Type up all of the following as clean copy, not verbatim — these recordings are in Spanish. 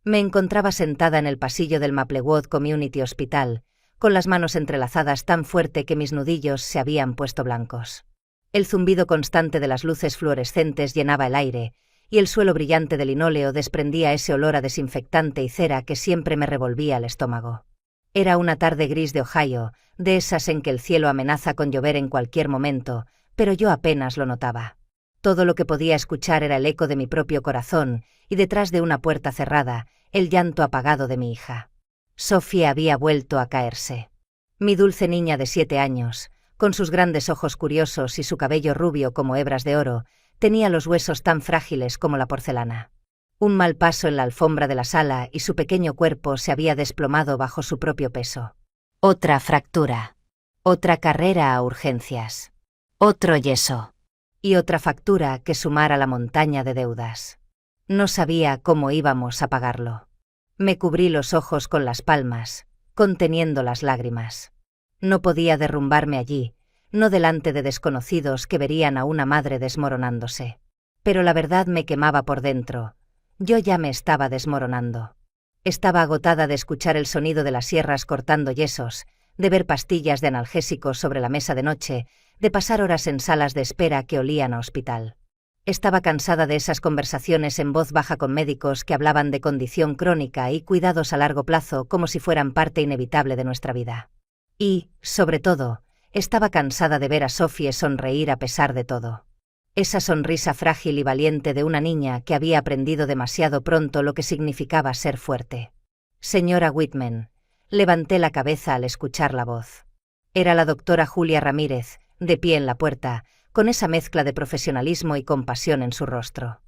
Me encontraba sentada en el pasillo del Maplewood Community Hospital, con las manos entrelazadas tan fuerte que mis nudillos se habían puesto blancos. El zumbido constante de las luces fluorescentes llenaba el aire, y el suelo brillante de linóleo desprendía ese olor a desinfectante y cera que siempre me revolvía el estómago. Era una tarde gris de Ohio, de esas en que el cielo amenaza con llover en cualquier momento, pero yo apenas lo notaba. Todo lo que podía escuchar era el eco de mi propio corazón, y detrás de una puerta cerrada, el llanto apagado de mi hija. Sophie había vuelto a caerse. Mi dulce niña de 7 años, con sus grandes ojos curiosos y su cabello rubio como hebras de oro, tenía los huesos tan frágiles como la porcelana. Un mal paso en la alfombra de la sala y su pequeño cuerpo se había desplomado bajo su propio peso. Otra fractura. Otra carrera a urgencias. Otro yeso. Y otra factura que sumar a la montaña de deudas. No sabía cómo íbamos a pagarlo. Me cubrí los ojos con las palmas, conteniendo las lágrimas. No podía derrumbarme allí, no delante de desconocidos que verían a una madre desmoronándose. Pero la verdad me quemaba por dentro. Yo ya me estaba desmoronando. Estaba agotada de escuchar el sonido de las sierras cortando yesos, de ver pastillas de analgésicos sobre la mesa de noche, de pasar horas en salas de espera que olían a hospital. Estaba cansada de esas conversaciones en voz baja con médicos que hablaban de condición crónica y cuidados a largo plazo como si fueran parte inevitable de nuestra vida. Y, sobre todo, estaba cansada de ver a Sophie sonreír a pesar de todo. Esa sonrisa frágil y valiente de una niña que había aprendido demasiado pronto lo que significaba ser fuerte. Señora Whitman, levanté la cabeza al escuchar la voz. Era la doctora Julia Ramírez, de pie en la puerta, con esa mezcla de profesionalismo y compasión en su rostro.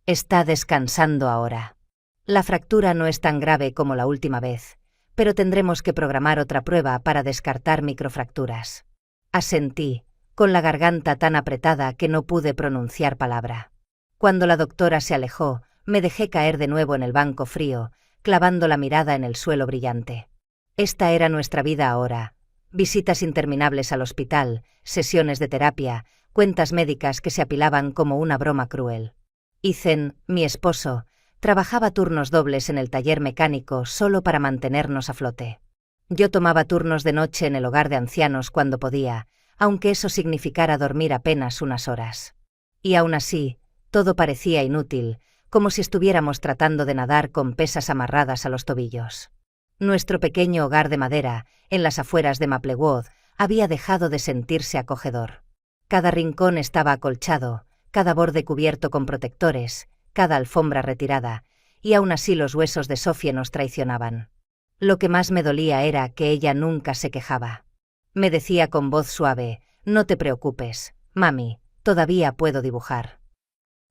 Está descansando ahora. La fractura no es tan grave como la última vez, pero tendremos que programar otra prueba para descartar microfracturas. Asentí, con la garganta tan apretada que no pude pronunciar palabra. Cuando la doctora se alejó, me dejé caer de nuevo en el banco frío, clavando la mirada en el suelo brillante. Esta era nuestra vida ahora. Visitas interminables al hospital, sesiones de terapia, cuentas médicas que se apilaban como una broma cruel. Ethan, mi esposo, trabajaba turnos dobles en el taller mecánico solo para mantenernos a flote. Yo tomaba turnos de noche en el hogar de ancianos cuando podía, aunque eso significara dormir apenas unas horas. Y aún así, todo parecía inútil, como si estuviéramos tratando de nadar con pesas amarradas a los tobillos. Nuestro pequeño hogar de madera, en las afueras de Maplewood, había dejado de sentirse acogedor. Cada rincón estaba acolchado, cada borde cubierto con protectores, cada alfombra retirada, y aún así los huesos de Sophie nos traicionaban. Lo que más me dolía era que ella nunca se quejaba. Me decía con voz suave, «No te preocupes, mami, todavía puedo dibujar».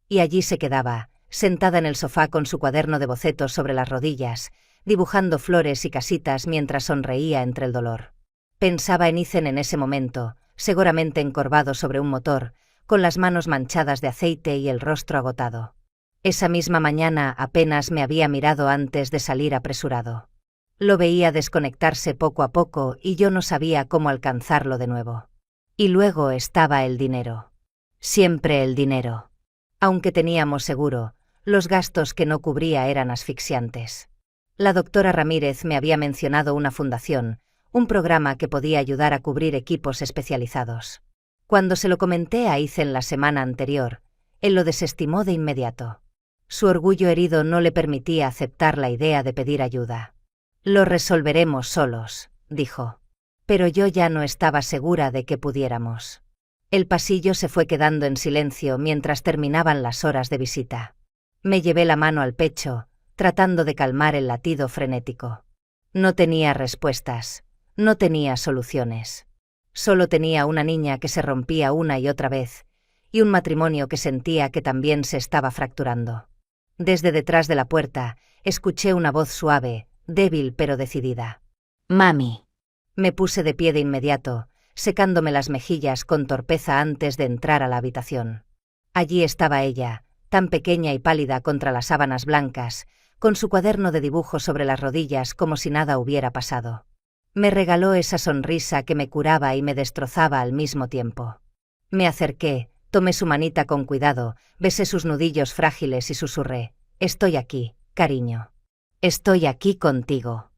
Y allí se quedaba, sentada en el sofá con su cuaderno de bocetos sobre las rodillas, dibujando flores y casitas mientras sonreía entre el dolor. Pensaba en Ethan en ese momento, seguramente encorvado sobre un motor, con las manos manchadas de aceite y el rostro agotado. Esa misma mañana apenas me había mirado antes de salir apresurado. Lo veía desconectarse poco a poco y yo no sabía cómo alcanzarlo de nuevo. Y luego estaba el dinero. Siempre el dinero. Aunque teníamos seguro, los gastos que no cubría eran asfixiantes. La doctora Ramírez me había mencionado una fundación, un programa que podía ayudar a cubrir equipos especializados. Cuando se lo comenté a Ethan la semana anterior, él lo desestimó de inmediato. Su orgullo herido no le permitía aceptar la idea de pedir ayuda. «Lo resolveremos solos», dijo. Pero yo ya no estaba segura de que pudiéramos. El pasillo se fue quedando en silencio mientras terminaban las horas de visita. Me llevé la mano al pecho, tratando de calmar el latido frenético. No tenía respuestas, no tenía soluciones. Solo tenía una niña que se rompía una y otra vez, y un matrimonio que sentía que también se estaba fracturando. Desde detrás de la puerta, escuché una voz suave, débil pero decidida. «Mami». Me puse de pie de inmediato, secándome las mejillas con torpeza antes de entrar a la habitación. Allí estaba ella, tan pequeña y pálida contra las sábanas blancas, con su cuaderno de dibujo sobre las rodillas como si nada hubiera pasado. Me regaló esa sonrisa que me curaba y me destrozaba al mismo tiempo. Me acerqué, tomé su manita con cuidado, besé sus nudillos frágiles y susurré, «Estoy aquí, cariño». Estoy aquí contigo.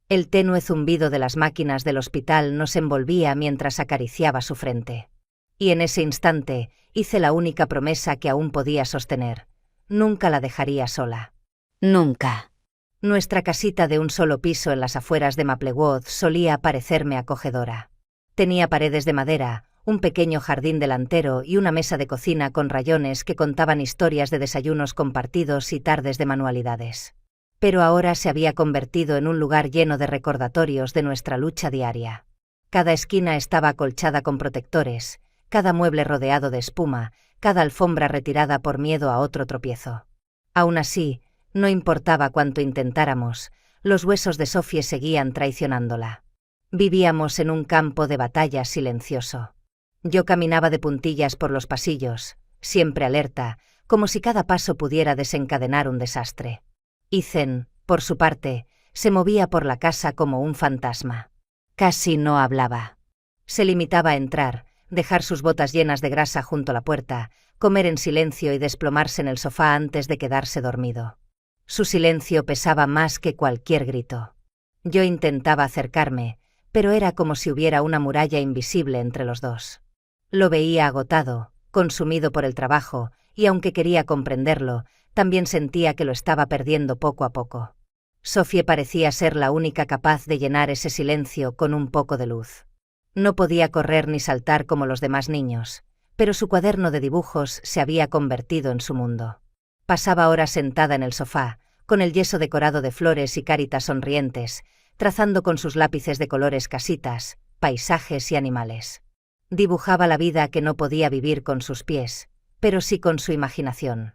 El tenue zumbido de las máquinas del hospital nos envolvía mientras acariciaba su frente. Y en ese instante hice la única promesa que aún podía sostener. Nunca la dejaría sola. Nunca. Nuestra casita de un solo piso en las afueras de Maplewood solía parecerme acogedora. Tenía paredes de madera, un pequeño jardín delantero y una mesa de cocina con rayones que contaban historias de desayunos compartidos y tardes de manualidades. Pero ahora se había convertido en un lugar lleno de recordatorios de nuestra lucha diaria. Cada esquina estaba acolchada con protectores, cada mueble rodeado de espuma, cada alfombra retirada por miedo a otro tropiezo. Aún así, no importaba cuánto intentáramos, los huesos de Sophie seguían traicionándola. Vivíamos en un campo de batalla silencioso. Yo caminaba de puntillas por los pasillos, siempre alerta, como si cada paso pudiera desencadenar un desastre. Ethan, por su parte, se movía por la casa como un fantasma. Casi no hablaba. Se limitaba a entrar, dejar sus botas llenas de grasa junto a la puerta, comer en silencio y desplomarse en el sofá antes de quedarse dormido. Su silencio pesaba más que cualquier grito. Yo intentaba acercarme, pero era como si hubiera una muralla invisible entre los dos. Lo veía agotado, consumido por el trabajo, y aunque quería comprenderlo, también sentía que lo estaba perdiendo poco a poco. Sophie parecía ser la única capaz de llenar ese silencio con un poco de luz. No podía correr ni saltar como los demás niños, pero su cuaderno de dibujos se había convertido en su mundo. Pasaba horas sentada en el sofá, con el yeso decorado de flores y caritas sonrientes, trazando con sus lápices de colores casitas, paisajes y animales. Dibujaba la vida que no podía vivir con sus pies, pero sí con su imaginación.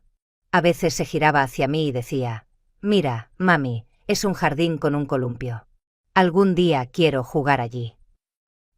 A veces se giraba hacia mí y decía: «Mira, mami, es un jardín con un columpio. Algún día quiero jugar allí».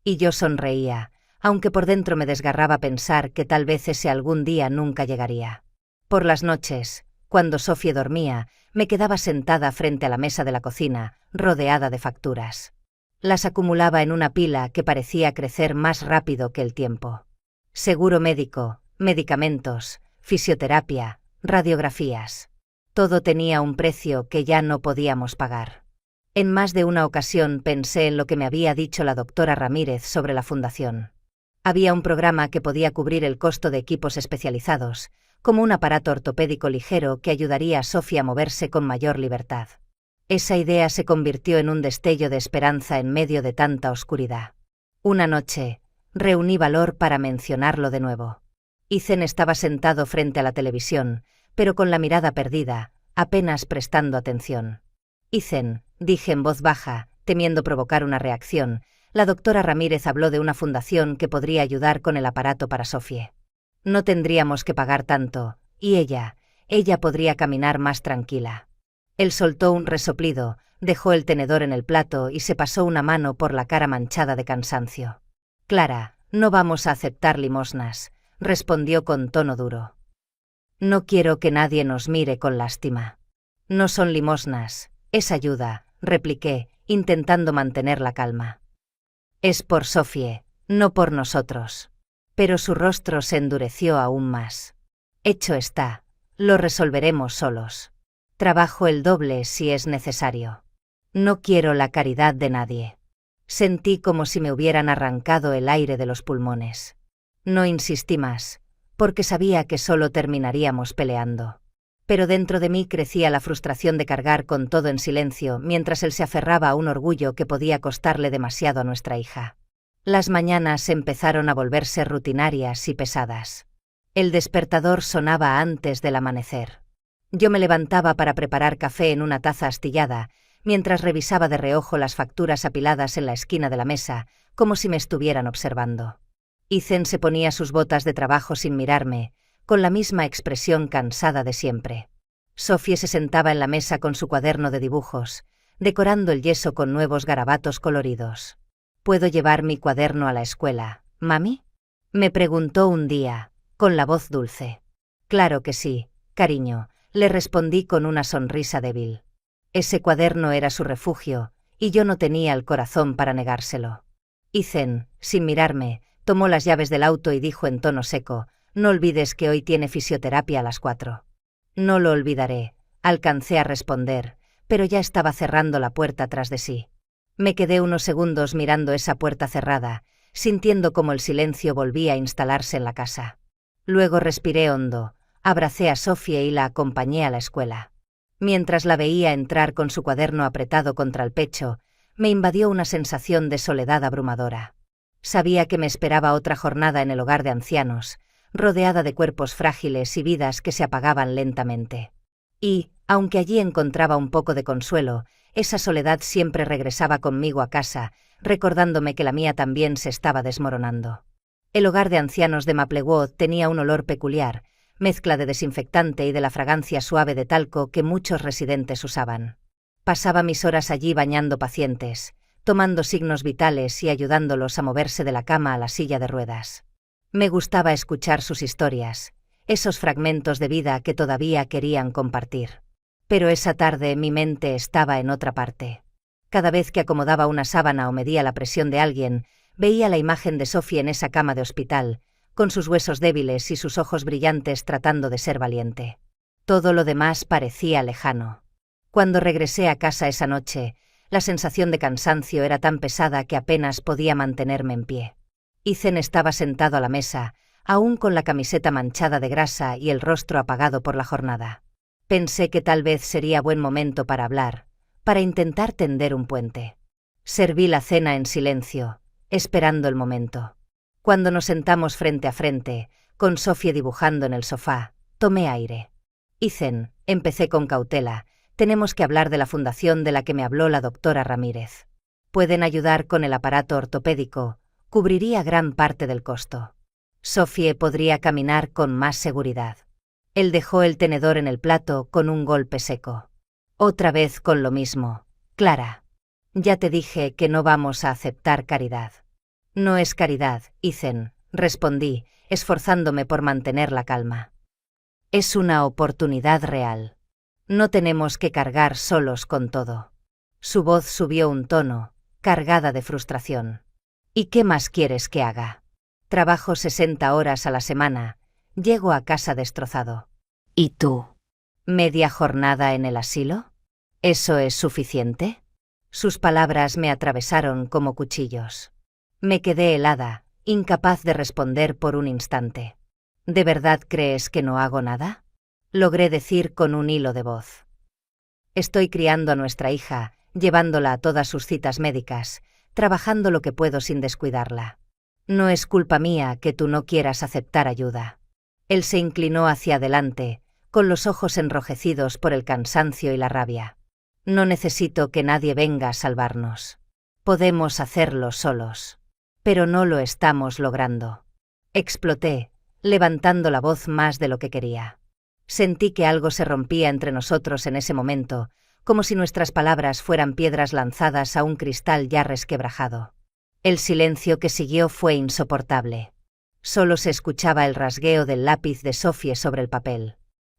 Y yo sonreía, aunque por dentro me desgarraba pensar que tal vez ese algún día nunca llegaría. Por las noches, cuando Sophie dormía, me quedaba sentada frente a la mesa de la cocina, rodeada de facturas. Las acumulaba en una pila que parecía crecer más rápido que el tiempo. Seguro médico, medicamentos, fisioterapia, radiografías. Todo tenía un precio que ya no podíamos pagar. En más de una ocasión pensé en lo que me había dicho la doctora Ramírez sobre la fundación. Había un programa que podía cubrir el costo de equipos especializados, como un aparato ortopédico ligero que ayudaría a Sophie a moverse con mayor libertad. Esa idea se convirtió en un destello de esperanza en medio de tanta oscuridad. Una noche, reuní valor para mencionarlo de nuevo. Ethan estaba sentado frente a la televisión, pero con la mirada perdida, apenas prestando atención. «Ethan», dije en voz baja, temiendo provocar una reacción, la doctora Ramírez habló de una fundación que podría ayudar con el aparato para Sophie. No tendríamos que pagar tanto, y ella podría caminar más tranquila. Él soltó un resoplido, dejó el tenedor en el plato y se pasó una mano por la cara manchada de cansancio. «Clara, no vamos a aceptar limosnas», respondió con tono duro. «No quiero que nadie nos mire con lástima». «No son limosnas, es ayuda», repliqué, intentando mantener la calma. «Es por Sophie, no por nosotros». Pero su rostro se endureció aún más. «Hecho está, lo resolveremos solos. Trabajo el doble si es necesario. No quiero la caridad de nadie». Sentí como si me hubieran arrancado el aire de los pulmones. No insistí más, porque sabía que solo terminaríamos peleando. Pero dentro de mí crecía la frustración de cargar con todo en silencio mientras él se aferraba a un orgullo que podía costarle demasiado a nuestra hija. Las mañanas empezaron a volverse rutinarias y pesadas. El despertador sonaba antes del amanecer. Yo me levantaba para preparar café en una taza astillada, mientras revisaba de reojo las facturas apiladas en la esquina de la mesa, como si me estuvieran observando. Ethan se ponía sus botas de trabajo sin mirarme, con la misma expresión cansada de siempre. Sophie se sentaba en la mesa con su cuaderno de dibujos, decorando el yeso con nuevos garabatos coloridos. «¿Puedo llevar mi cuaderno a la escuela, mami?», me preguntó un día, con la voz dulce. «Claro que sí, cariño», le respondí con una sonrisa débil. Ese cuaderno era su refugio, y yo no tenía el corazón para negárselo. Ethan, sin mirarme, tomó las llaves del auto y dijo en tono seco: «No olvides que hoy tiene fisioterapia a las 4». «No lo olvidaré», alcancé a responder, pero ya estaba cerrando la puerta tras de sí. Me quedé unos segundos mirando esa puerta cerrada, sintiendo cómo el silencio volvía a instalarse en la casa. Luego respiré hondo, abracé a Sofía y la acompañé a la escuela. Mientras la veía entrar con su cuaderno apretado contra el pecho, me invadió una sensación de soledad abrumadora. Sabía que me esperaba otra jornada en el hogar de ancianos, rodeada de cuerpos frágiles y vidas que se apagaban lentamente. Y, aunque allí encontraba un poco de consuelo, esa soledad siempre regresaba conmigo a casa, recordándome que la mía también se estaba desmoronando. El hogar de ancianos de Maplewood tenía un olor peculiar, mezcla de desinfectante y de la fragancia suave de talco que muchos residentes usaban. Pasaba mis horas allí bañando pacientes, tomando signos vitales y ayudándolos a moverse de la cama a la silla de ruedas. Me gustaba escuchar sus historias, esos fragmentos de vida que todavía querían compartir. Pero esa tarde mi mente estaba en otra parte. Cada vez que acomodaba una sábana o medía la presión de alguien, veía la imagen de Sophie en esa cama de hospital, con sus huesos débiles y sus ojos brillantes tratando de ser valiente. Todo lo demás parecía lejano. Cuando regresé a casa esa noche, la sensación de cansancio era tan pesada que apenas podía mantenerme en pie. Ethan estaba sentado a la mesa, aún con la camiseta manchada de grasa y el rostro apagado por la jornada. Pensé que tal vez sería buen momento para hablar, para intentar tender un puente. Serví la cena en silencio, esperando el momento. Cuando nos sentamos frente a frente, con Sophie dibujando en el sofá, tomé aire. Ethan, empecé con cautela, tenemos que hablar de la fundación de la que me habló la doctora Ramírez. Pueden ayudar con el aparato ortopédico, cubriría gran parte del costo. Sophie podría caminar con más seguridad. Él dejó el tenedor en el plato con un golpe seco. Otra vez con lo mismo, Clara. Ya te dije que no vamos a aceptar caridad. No es caridad, Ethan, respondí, esforzándome por mantener la calma. Es una oportunidad real. No tenemos que cargar solos con todo. Su voz subió un tono, cargada de frustración. ¿Y qué más quieres que haga? Trabajo 60 horas a la semana, llego a casa destrozado. ¿Y tú? ¿Media jornada en el asilo? ¿Eso es suficiente? Sus palabras me atravesaron como cuchillos. Me quedé helada, incapaz de responder por un instante. ¿De verdad crees que no hago nada? Logré decir con un hilo de voz. Estoy criando a nuestra hija, llevándola a todas sus citas médicas, trabajando lo que puedo sin descuidarla. No es culpa mía que tú no quieras aceptar ayuda. Él se inclinó hacia adelante, con los ojos enrojecidos por el cansancio y la rabia. No necesito que nadie venga a salvarnos. Podemos hacerlo solos. Pero no lo estamos logrando. Exploté, levantando la voz más de lo que quería. Sentí que algo se rompía entre nosotros en ese momento, como si nuestras palabras fueran piedras lanzadas a un cristal ya resquebrajado. El silencio que siguió fue insoportable. Solo se escuchaba el rasgueo del lápiz de Sophie sobre el papel.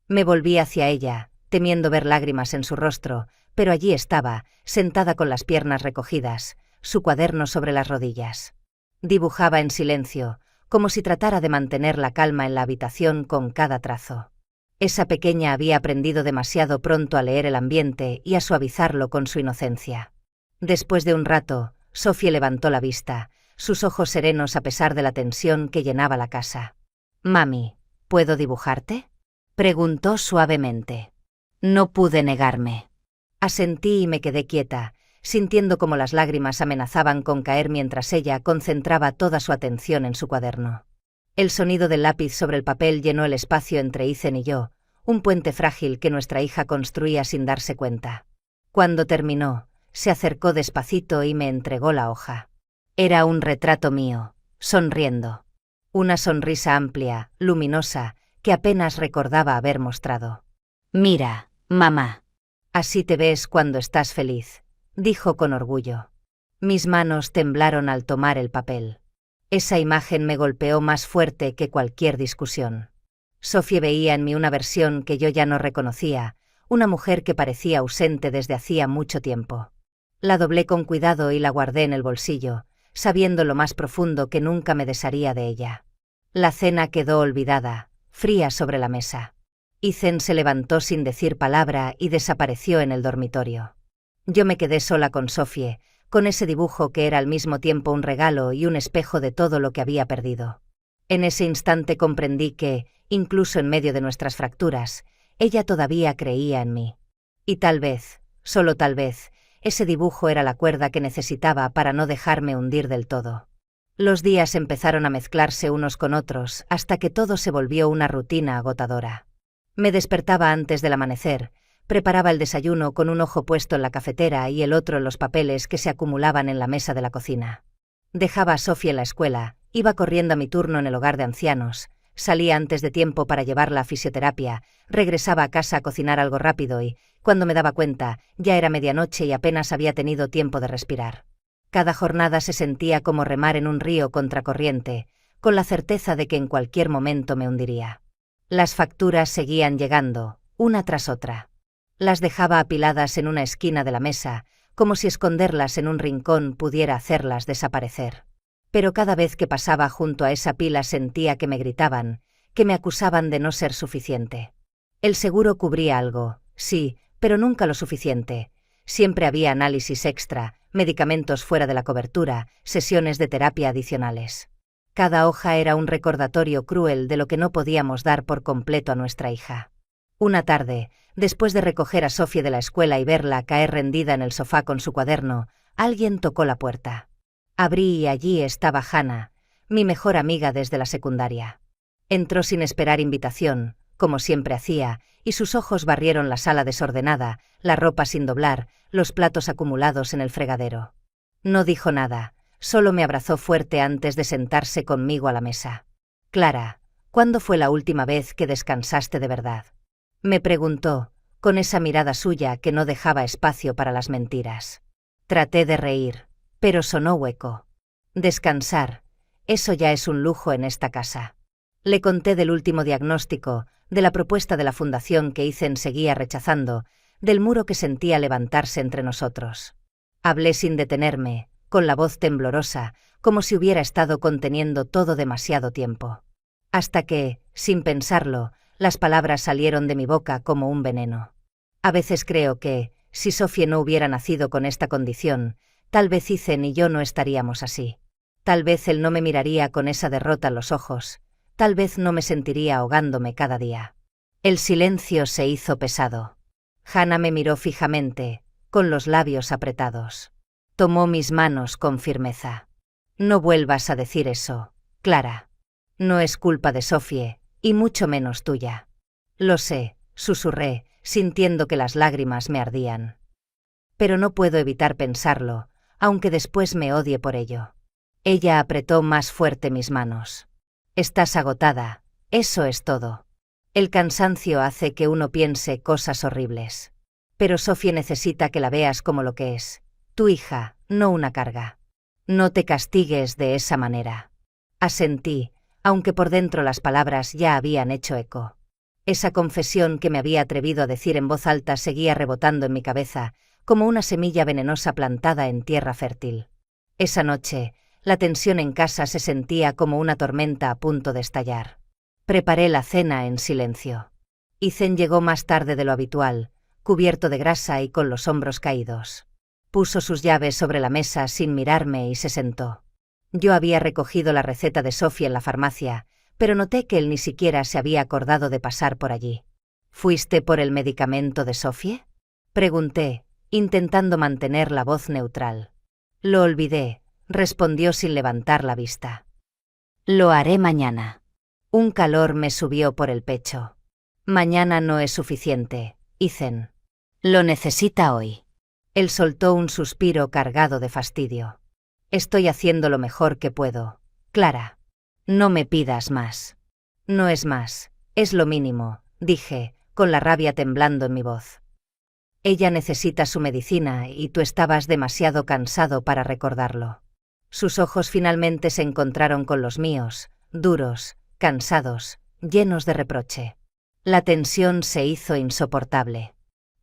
Me volví hacia ella, temiendo ver lágrimas en su rostro, pero allí estaba, sentada con las piernas recogidas, su cuaderno sobre las rodillas. Dibujaba en silencio, como si tratara de mantener la calma en la habitación con cada trazo. Esa pequeña había aprendido demasiado pronto a leer el ambiente y a suavizarlo con su inocencia. Después de un rato, Sophie levantó la vista, sus ojos serenos a pesar de la tensión que llenaba la casa. «Mami, ¿puedo dibujarte?», preguntó suavemente. No pude negarme. Asentí y me quedé quieta, sintiendo como las lágrimas amenazaban con caer mientras ella concentraba toda su atención en su cuaderno. El sonido del lápiz sobre el papel llenó el espacio entre Ethan y yo, un puente frágil que nuestra hija construía sin darse cuenta. Cuando terminó, se acercó despacito y me entregó la hoja. Era un retrato mío, sonriendo. Una sonrisa amplia, luminosa, que apenas recordaba haber mostrado. «Mira, mamá. Así te ves cuando estás feliz», dijo con orgullo. Mis manos temblaron al tomar el papel. Esa imagen me golpeó más fuerte que cualquier discusión. Sophie veía en mí una versión que yo ya no reconocía, una mujer que parecía ausente desde hacía mucho tiempo. La doblé con cuidado y la guardé en el bolsillo, sabiendo lo más profundo que nunca me desharía de ella. La cena quedó olvidada, fría sobre la mesa. Ethan se levantó sin decir palabra y desapareció en el dormitorio. Yo me quedé sola con Sophie, con ese dibujo que era al mismo tiempo un regalo y un espejo de todo lo que había perdido. En ese instante comprendí que, incluso en medio de nuestras fracturas, ella todavía creía en mí. Y tal vez, solo tal vez, ese dibujo era la cuerda que necesitaba para no dejarme hundir del todo. Los días empezaron a mezclarse unos con otros hasta que todo se volvió una rutina agotadora. Me despertaba antes del amanecer, preparaba el desayuno con un ojo puesto en la cafetera y el otro en los papeles que se acumulaban en la mesa de la cocina. Dejaba a Sophie en la escuela, iba corriendo a mi turno en el hogar de ancianos, salía antes de tiempo para llevarla a fisioterapia, regresaba a casa a cocinar algo rápido y, cuando me daba cuenta, ya era medianoche y apenas había tenido tiempo de respirar. Cada jornada se sentía como remar en un río contracorriente, con la certeza de que en cualquier momento me hundiría. Las facturas seguían llegando, una tras otra. Las dejaba apiladas en una esquina de la mesa, como si esconderlas en un rincón pudiera hacerlas desaparecer. Pero cada vez que pasaba junto a esa pila sentía que me gritaban, que me acusaban de no ser suficiente. El seguro cubría algo, sí, pero nunca lo suficiente. Siempre había análisis extra, medicamentos fuera de la cobertura, sesiones de terapia adicionales. Cada hoja era un recordatorio cruel de lo que no podíamos dar por completo a nuestra hija. Una tarde, después de recoger a Sophie de la escuela y verla caer rendida en el sofá con su cuaderno, alguien tocó la puerta. Abrí y allí estaba Hannah, mi mejor amiga desde la secundaria. Entró sin esperar invitación, como siempre hacía, y sus ojos barrieron la sala desordenada, la ropa sin doblar, los platos acumulados en el fregadero. No dijo nada, solo me abrazó fuerte antes de sentarse conmigo a la mesa. «Clara, ¿cuándo fue la última vez que descansaste de verdad?», me preguntó, con esa mirada suya que no dejaba espacio para las mentiras. Traté de reír, pero sonó hueco. Descansar, eso ya es un lujo en esta casa. Le conté del último diagnóstico, de la propuesta de la fundación que Ethan seguía rechazando, del muro que sentía levantarse entre nosotros. Hablé sin detenerme, con la voz temblorosa, como si hubiera estado conteniendo todo demasiado tiempo. Hasta que, sin pensarlo, las palabras salieron de mi boca como un veneno. A veces creo que, si Sophie no hubiera nacido con esta condición, tal vez Ethan y yo no estaríamos así. Tal vez él no me miraría con esa derrota en los ojos, tal vez no me sentiría ahogándome cada día. El silencio se hizo pesado. Hannah me miró fijamente, con los labios apretados. Tomó mis manos con firmeza. «No vuelvas a decir eso, Clara. No es culpa de Sophie, y mucho menos tuya». «Lo sé», susurré, sintiendo que las lágrimas me ardían. «Pero no puedo evitar pensarlo, aunque después me odie por ello». Ella apretó más fuerte mis manos. «Estás agotada, eso es todo. El cansancio hace que uno piense cosas horribles. Pero Sophie necesita que la veas como lo que es, tu hija, no una carga. No te castigues de esa manera». Asentí, aunque por dentro las palabras ya habían hecho eco. Esa confesión que me había atrevido a decir en voz alta seguía rebotando en mi cabeza, como una semilla venenosa plantada en tierra fértil. Esa noche, la tensión en casa se sentía como una tormenta a punto de estallar. Preparé la cena en silencio. Ethan llegó más tarde de lo habitual, cubierto de grasa y con los hombros caídos. Puso sus llaves sobre la mesa sin mirarme y se sentó. Yo había recogido la receta de Sophie en la farmacia, pero noté que él ni siquiera se había acordado de pasar por allí. «¿Fuiste por el medicamento de Sophie?», pregunté, intentando mantener la voz neutral. «Lo olvidé», respondió sin levantar la vista. «Lo haré mañana». Un calor me subió por el pecho. «Mañana no es suficiente, Ethan. Lo necesita hoy». Él soltó un suspiro cargado de fastidio. «Estoy haciendo lo mejor que puedo, Clara. No me pidas más». «No es más, es lo mínimo», dije, con la rabia temblando en mi voz. «Ella necesita su medicina y tú estabas demasiado cansado para recordarlo». Sus ojos finalmente se encontraron con los míos, duros, cansados, llenos de reproche. La tensión se hizo insoportable.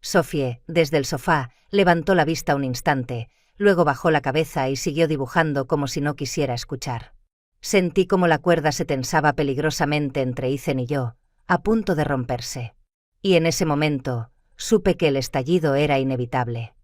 Sophie, desde el sofá, levantó la vista un instante, luego bajó la cabeza y siguió dibujando como si no quisiera escuchar. Sentí como la cuerda se tensaba peligrosamente entre Ethan y yo, a punto de romperse. Y en ese momento, supe que el estallido era inevitable.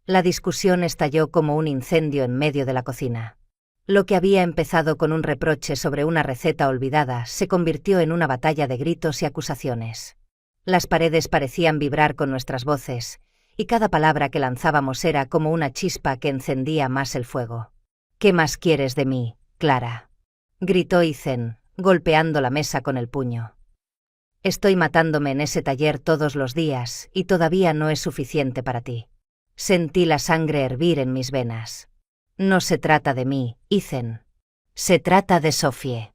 La discusión estalló como un incendio en medio de la cocina. Lo que había empezado con un reproche sobre una receta olvidada se convirtió en una batalla de gritos y acusaciones. Las paredes parecían vibrar con nuestras voces, y cada palabra que lanzábamos era como una chispa que encendía más el fuego. «¿Qué más quieres de mí, Clara?», gritó Ethan, golpeando la mesa con el puño. «Estoy matándome en ese taller todos los días y todavía no es suficiente para ti». Sentí la sangre hervir en mis venas. «No se trata de mí, Ethan. Se trata de Sophie.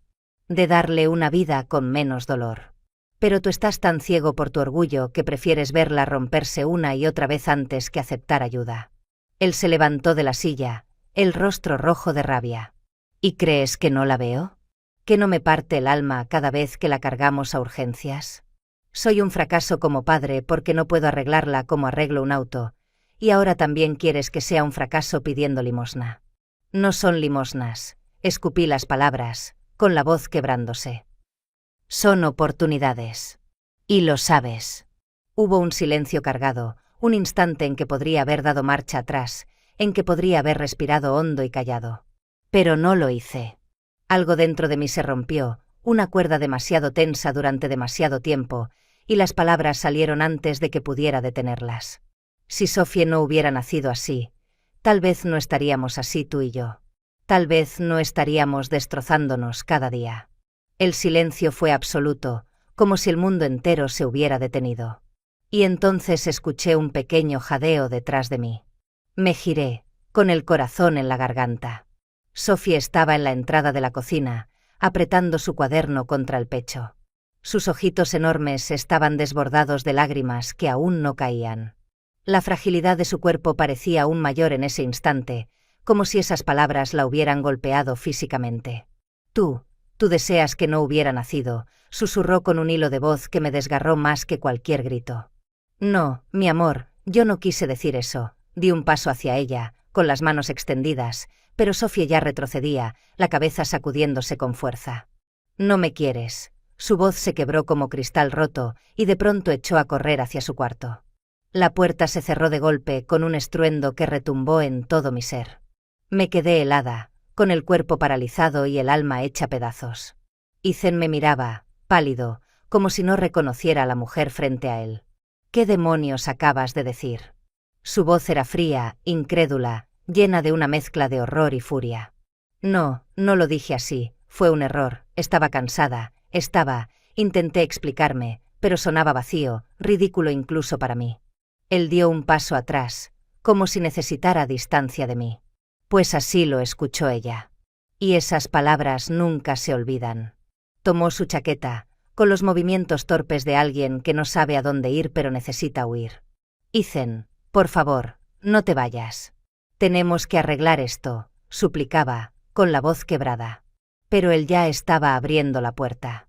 De darle una vida con menos dolor. Pero tú estás tan ciego por tu orgullo que prefieres verla romperse una y otra vez antes que aceptar ayuda». Él se levantó de la silla, el rostro rojo de rabia. «¿Y crees que no la veo? ¿Que no me parte el alma cada vez que la cargamos a urgencias? Soy un fracaso como padre porque no puedo arreglarla como arreglo un auto, y ahora también quieres que sea un fracaso pidiendo limosna». «No son limosnas», escupí las palabras, con la voz quebrándose. «Son oportunidades. Y lo sabes». Hubo un silencio cargado, un instante en que podría haber dado marcha atrás, en que podría haber respirado hondo y callado. Pero no lo hice. Algo dentro de mí se rompió, una cuerda demasiado tensa durante demasiado tiempo, y las palabras salieron antes de que pudiera detenerlas. Si Sophie no hubiera nacido así, tal vez no estaríamos así tú y yo. Tal vez no estaríamos destrozándonos cada día. El silencio fue absoluto, como si el mundo entero se hubiera detenido. Y entonces escuché un pequeño jadeo detrás de mí. Me giré, con el corazón en la garganta. Sophie estaba en la entrada de la cocina, apretando su cuaderno contra el pecho. Sus ojitos enormes estaban desbordados de lágrimas que aún no caían. La fragilidad de su cuerpo parecía aún mayor en ese instante, como si esas palabras la hubieran golpeado físicamente. Tú deseas que no hubiera nacido», susurró con un hilo de voz que me desgarró más que cualquier grito. «No, mi amor, yo no quise decir eso». Di un paso hacia ella, con las manos extendidas, pero Sophie ya retrocedía, la cabeza sacudiéndose con fuerza. «No me quieres». Su voz se quebró como cristal roto y de pronto echó a correr hacia su cuarto. La puerta se cerró de golpe con un estruendo que retumbó en todo mi ser. Me quedé helada, con el cuerpo paralizado y el alma hecha pedazos. Ethan me miraba, pálido, como si no reconociera a la mujer frente a él. «¿Qué demonios acabas de decir?». Su voz era fría, incrédula, llena de una mezcla de horror y furia. No lo dije así, fue un error, estaba cansada, intenté explicarme, pero sonaba vacío, ridículo incluso para mí. Él dio un paso atrás, como si necesitara distancia de mí. Pues así lo escuchó ella. Y esas palabras nunca se olvidan. Tomó su chaqueta, con los movimientos torpes de alguien que no sabe a dónde ir pero necesita huir. «Ethan, por favor, no te vayas. Tenemos que arreglar esto», suplicaba, con la voz quebrada. Pero él ya estaba abriendo la puerta.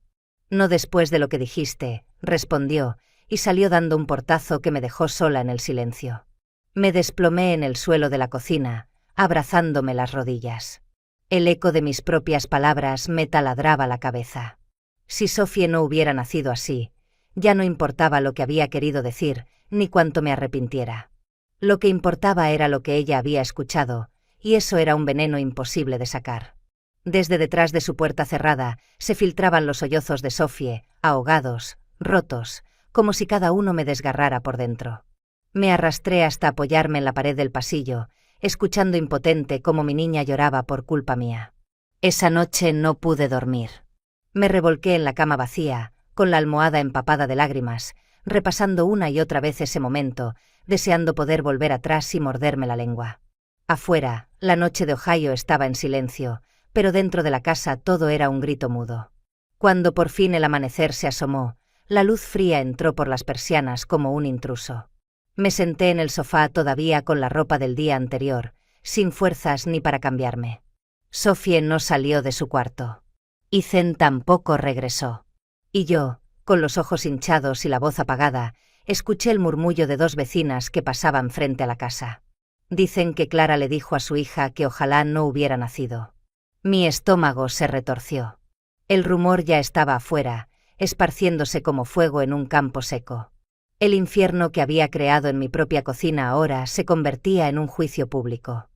«No después de lo que dijiste», respondió, y salió dando un portazo que me dejó sola en el silencio. Me desplomé en el suelo de la cocina, abrazándome las rodillas. El eco de mis propias palabras me taladraba la cabeza. Si Sophie no hubiera nacido así, ya no importaba lo que había querido decir, ni cuánto me arrepintiera. Lo que importaba era lo que ella había escuchado, y eso era un veneno imposible de sacar. Desde detrás de su puerta cerrada se filtraban los sollozos de Sophie, ahogados, rotos, como si cada uno me desgarrara por dentro. Me arrastré hasta apoyarme en la pared del pasillo, escuchando impotente cómo mi niña lloraba por culpa mía. Esa noche no pude dormir. Me revolqué en la cama vacía, con la almohada empapada de lágrimas, repasando una y otra vez ese momento, deseando poder volver atrás y morderme la lengua. Afuera, la noche de Ohio estaba en silencio, pero dentro de la casa todo era un grito mudo. Cuando por fin el amanecer se asomó, la luz fría entró por las persianas como un intruso. Me senté en el sofá todavía con la ropa del día anterior, sin fuerzas ni para cambiarme. Sophie no salió de su cuarto. Ethan tampoco regresó. Y yo, con los ojos hinchados y la voz apagada, escuché el murmullo de dos vecinas que pasaban frente a la casa. Dicen que Clara le dijo a su hija que ojalá no hubiera nacido. Mi estómago se retorció. El rumor ya estaba afuera, esparciéndose como fuego en un campo seco. El infierno que había creado en mi propia cocina ahora se convertía en un juicio público.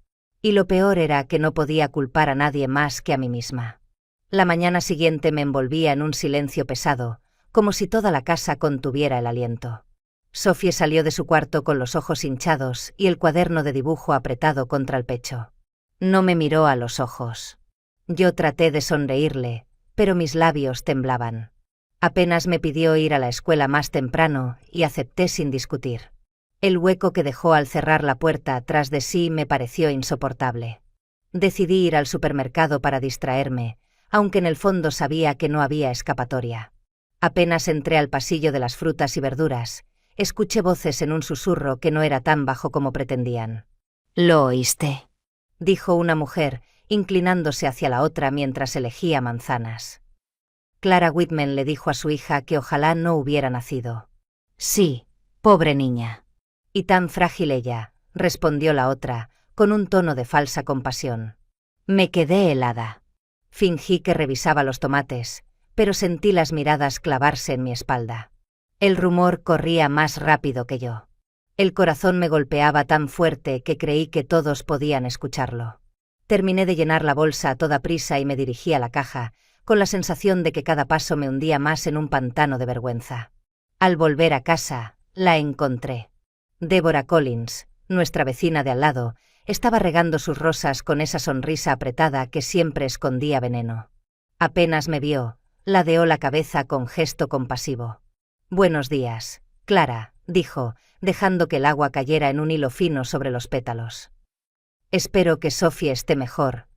Y lo peor era que no podía culpar a nadie más que a mí misma. La mañana siguiente me envolvía en un silencio pesado, como si toda la casa contuviera el aliento. Sophie salió de su cuarto con los ojos hinchados y el cuaderno de dibujo apretado contra el pecho. No me miró a los ojos. Yo traté de sonreírle, pero mis labios temblaban. Apenas me pidió ir a la escuela más temprano y acepté sin discutir. El hueco que dejó al cerrar la puerta tras de sí me pareció insoportable. Decidí ir al supermercado para distraerme, aunque en el fondo sabía que no había escapatoria. Apenas entré al pasillo de las frutas y verduras, escuché voces en un susurro que no era tan bajo como pretendían. «¿Lo oíste?», dijo una mujer, inclinándose hacia la otra mientras elegía manzanas. Clara Whitman le dijo a su hija que ojalá no hubiera nacido. «Sí, pobre niña». «Y tan frágil ella», respondió la otra, con un tono de falsa compasión. Me quedé helada. Fingí que revisaba los tomates, pero sentí las miradas clavarse en mi espalda. El rumor corría más rápido que yo. El corazón me golpeaba tan fuerte que creí que todos podían escucharlo. Terminé de llenar la bolsa a toda prisa y me dirigí a la caja, con la sensación de que cada paso me hundía más en un pantano de vergüenza. Al volver a casa, la encontré. Deborah Collins, nuestra vecina de al lado, estaba regando sus rosas con esa sonrisa apretada que siempre escondía veneno. Apenas me vio, ladeó la cabeza con gesto compasivo. «Buenos días, Clara», dijo, dejando que el agua cayera en un hilo fino sobre los pétalos. «Espero que Sophie esté mejor,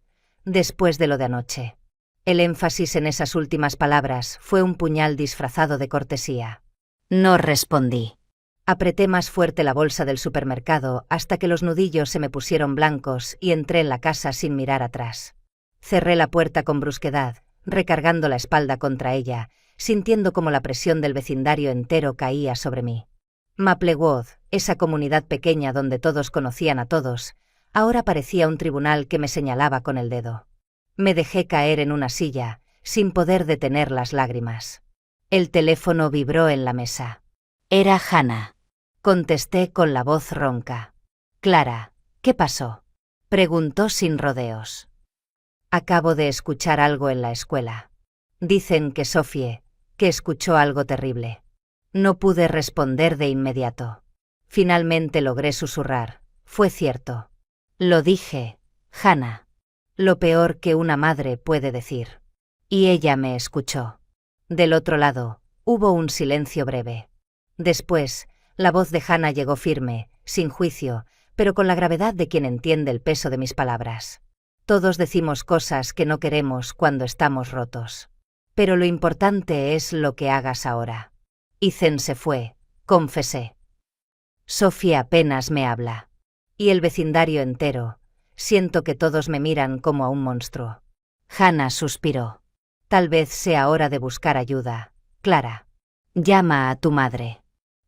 después de lo de anoche». El énfasis en esas últimas palabras fue un puñal disfrazado de cortesía. No respondí. Apreté más fuerte la bolsa del supermercado hasta que los nudillos se me pusieron blancos y entré en la casa sin mirar atrás. Cerré la puerta con brusquedad, recargando la espalda contra ella, sintiendo como la presión del vecindario entero caía sobre mí. Maplewood, esa comunidad pequeña donde todos conocían a todos, ahora parecía un tribunal que me señalaba con el dedo. Me dejé caer en una silla, sin poder detener las lágrimas. El teléfono vibró en la mesa. Era Hannah. Contesté con la voz ronca. «Clara, ¿qué pasó?», preguntó sin rodeos. «Acabo de escuchar algo en la escuela. Dicen que Sophie, que escuchó algo terrible». No pude responder de inmediato. Finalmente logré susurrar. «Fue cierto». «Lo dije, Hannah. Lo peor que una madre puede decir». Y ella me escuchó. Del otro lado, hubo un silencio breve. Después, la voz de Hannah llegó firme, sin juicio, pero con la gravedad de quien entiende el peso de mis palabras. Todos decimos cosas que no queremos cuando estamos rotos. Pero lo importante es lo que hagas ahora. Ethan se fue, confesé. Sophie apenas me habla. Y el vecindario entero. Siento que todos me miran como a un monstruo. Hannah suspiró. Tal vez sea hora de buscar ayuda, Clara. Llama a tu madre.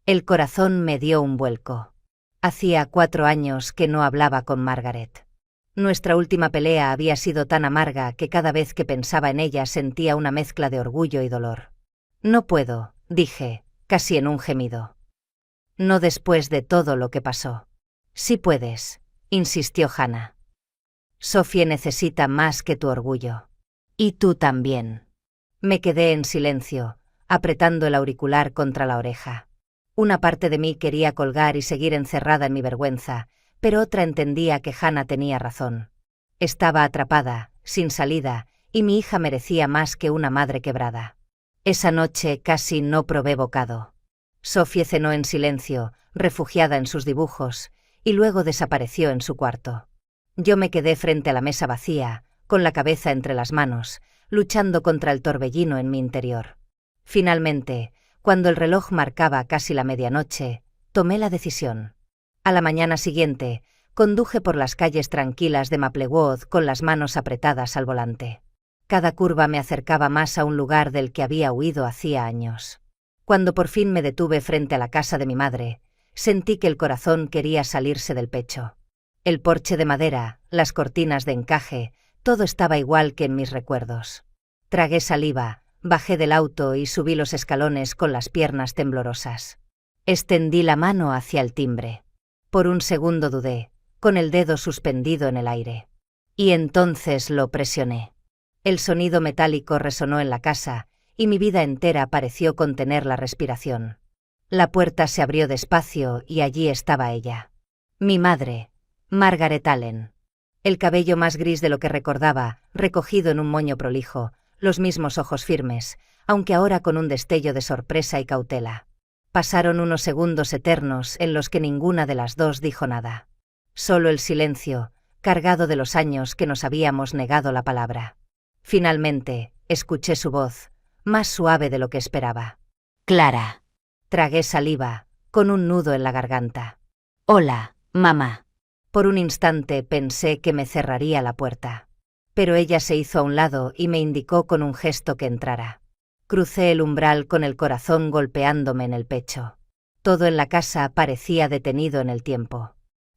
El corazón me dio un vuelco. Hacía 4 años que no hablaba con Margaret. Nuestra última pelea había sido tan amarga que cada vez que pensaba en ella sentía una mezcla de orgullo y dolor. No puedo, dije, casi en un gemido. No después de todo lo que pasó. Sí puedes, insistió Hannah. Sophie necesita más que tu orgullo. Y tú también. Me quedé en silencio, apretando el auricular contra la oreja. Una parte de mí quería colgar y seguir encerrada en mi vergüenza, pero otra entendía que Hannah tenía razón. Estaba atrapada, sin salida, y mi hija merecía más que una madre quebrada. Esa noche casi no probé bocado. Sophie cenó en silencio, refugiada en sus dibujos, y luego desapareció en su cuarto. Yo me quedé frente a la mesa vacía, con la cabeza entre las manos, luchando contra el torbellino en mi interior. Finalmente, cuando el reloj marcaba casi la medianoche, tomé la decisión. A la mañana siguiente, conduje por las calles tranquilas de Maplewood con las manos apretadas al volante. Cada curva me acercaba más a un lugar del que había huido hacía años. Cuando por fin me detuve frente a la casa de mi madre, sentí que el corazón quería salirse del pecho. El porche de madera, las cortinas de encaje, todo estaba igual que en mis recuerdos. Tragué saliva, bajé del auto y subí los escalones con las piernas temblorosas. Extendí la mano hacia el timbre. Por un segundo dudé, con el dedo suspendido en el aire. Y entonces lo presioné. El sonido metálico resonó en la casa, y mi vida entera pareció contener la respiración. La puerta se abrió despacio y allí estaba ella. Mi madre, Margaret Allen. El cabello más gris de lo que recordaba, recogido en un moño prolijo, los mismos ojos firmes, aunque ahora con un destello de sorpresa y cautela. Pasaron unos segundos eternos en los que ninguna de las dos dijo nada. Solo el silencio, cargado de los años que nos habíamos negado la palabra. Finalmente, escuché su voz, más suave de lo que esperaba. Clara. Tragué saliva, con un nudo en la garganta. Hola, mamá. Por un instante pensé que me cerraría la puerta. Pero ella se hizo a un lado y me indicó con un gesto que entrara. Crucé el umbral con el corazón golpeándome en el pecho. Todo en la casa parecía detenido en el tiempo.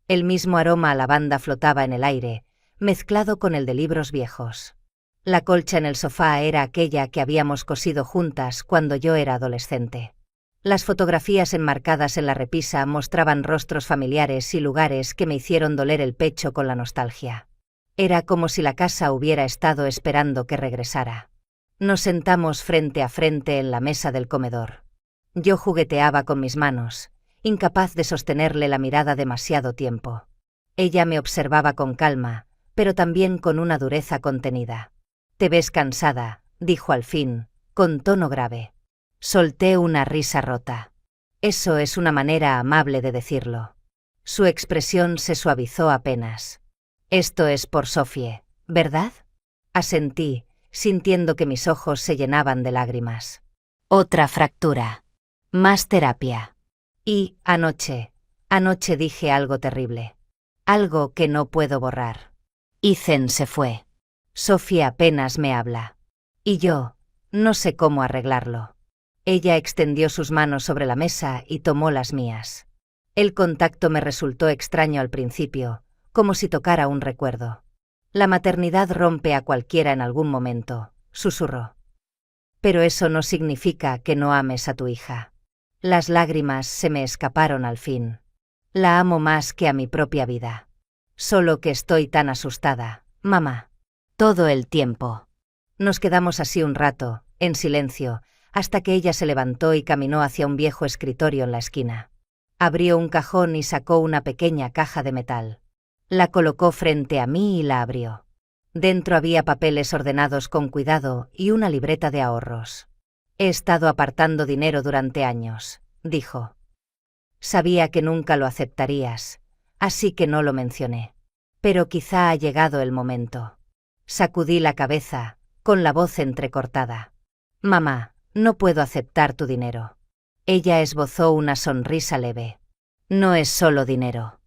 El mismo aroma a lavanda flotaba en el aire, mezclado con el de libros viejos. La colcha en el sofá era aquella que habíamos cosido juntas cuando yo era adolescente. Las fotografías enmarcadas en la repisa mostraban rostros familiares y lugares que me hicieron doler el pecho con la nostalgia. Era como si la casa hubiera estado esperando que regresara. Nos sentamos frente a frente en la mesa del comedor. Yo jugueteaba con mis manos, incapaz de sostenerle la mirada demasiado tiempo. Ella me observaba con calma, pero también con una dureza contenida. «Te ves cansada», dijo al fin, con tono grave. Solté una risa rota. Eso es una manera amable de decirlo. Su expresión se suavizó apenas. «Esto es por Sophie, ¿verdad?». Asentí, sintiendo que mis ojos se llenaban de lágrimas. Otra fractura. Más terapia. Y, anoche dije algo terrible. Algo que no puedo borrar. Ethan se fue. Sophie apenas me habla. Y yo, no sé cómo arreglarlo. Ella extendió sus manos sobre la mesa y tomó las mías. El contacto me resultó extraño al principio, como si tocara un recuerdo. «La maternidad rompe a cualquiera en algún momento», susurró. «Pero eso no significa que no ames a tu hija». Las lágrimas se me escaparon al fin. «La amo más que a mi propia vida. Solo que estoy tan asustada, mamá. Todo el tiempo». Nos quedamos así un rato, en silencio, hasta que ella se levantó y caminó hacia un viejo escritorio en la esquina. Abrió un cajón y sacó una pequeña caja de metal. La colocó frente a mí y la abrió. Dentro había papeles ordenados con cuidado y una libreta de ahorros. «He estado apartando dinero durante años», dijo. «Sabía que nunca lo aceptarías, así que no lo mencioné. Pero quizá ha llegado el momento». Sacudí la cabeza, con la voz entrecortada. «Mamá, no puedo aceptar tu dinero». Ella esbozó una sonrisa leve. «No es solo dinero.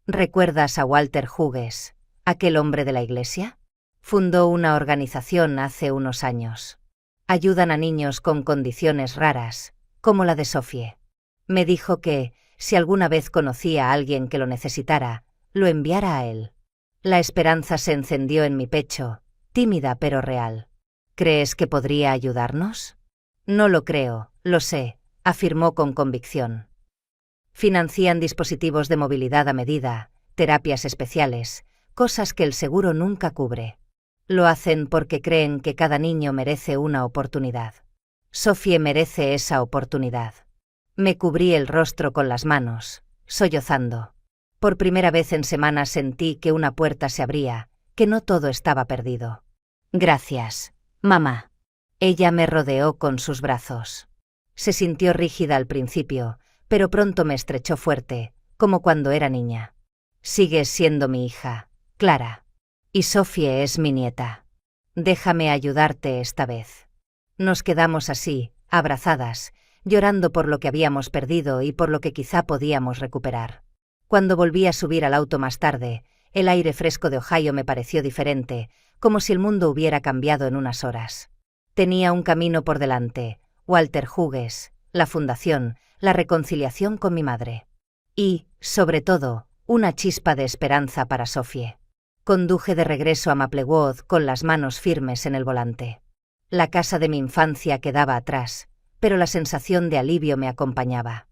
¿Recuerdas a Walter Hughes, aquel hombre de la iglesia? Fundó una organización hace unos años. Ayudan a niños con condiciones raras, como la de Sophie. Me dijo que, si alguna vez conocía a alguien que lo necesitara, lo enviara a él». La esperanza se encendió en mi pecho, tímida pero real. «¿Crees que podría ayudarnos?». «No lo creo, lo sé», afirmó con convicción. «Financian dispositivos de movilidad a medida, terapias especiales, cosas que el seguro nunca cubre. Lo hacen porque creen que cada niño merece una oportunidad. Sophie merece esa oportunidad». Me cubrí el rostro con las manos, sollozando. Por primera vez en semanas sentí que una puerta se abría, que no todo estaba perdido. «Gracias, mamá». Ella me rodeó con sus brazos. Se sintió rígida al principio, pero pronto me estrechó fuerte, como cuando era niña. «Sigues siendo mi hija, Clara. Y Sophie es mi nieta. Déjame ayudarte esta vez». Nos quedamos así, abrazadas, llorando por lo que habíamos perdido y por lo que quizá podíamos recuperar. Cuando volví a subir al auto más tarde, el aire fresco de Ohio me pareció diferente, como si el mundo hubiera cambiado en unas horas. Tenía un camino por delante: Walter Hughes, la fundación, la reconciliación con mi madre. Y, sobre todo, una chispa de esperanza para Sophie. Conduje de regreso a Maplewood con las manos firmes en el volante. La casa de mi infancia quedaba atrás, pero la sensación de alivio me acompañaba.